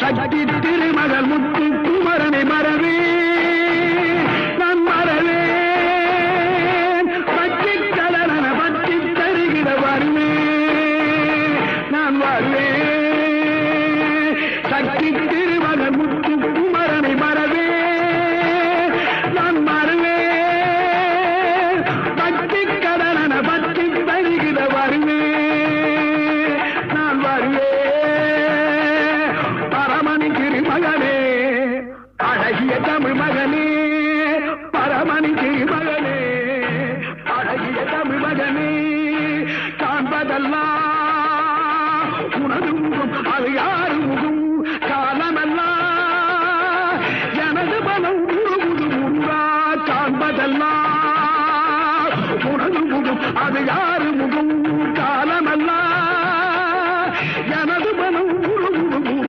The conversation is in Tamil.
சக்தி திருமகள் முத்து குமரனை மறவே நான் மறவேன் பற்றி கலன பற்றி தருகிற வருவேன் நான் வருவேன் சக்தி திருமகள் முத்து குமரனை மறவே நான் மறவேன் பற்றி கலன பற்றி தருகிற வருவேன் நான் வருவேன் பரமணி திருமகனே அழகிய தமிழ் மகனே பரமணி திருமகனே அழகிய தமிழ் மகனே காண்பதெல்லாம் உனது முகம் அது யாரு முகம் காலமெல்லாம் எனது பலம் உருவுது முருகா காண்பதெல்லாம் உனது முகம் அது யாரு முகம்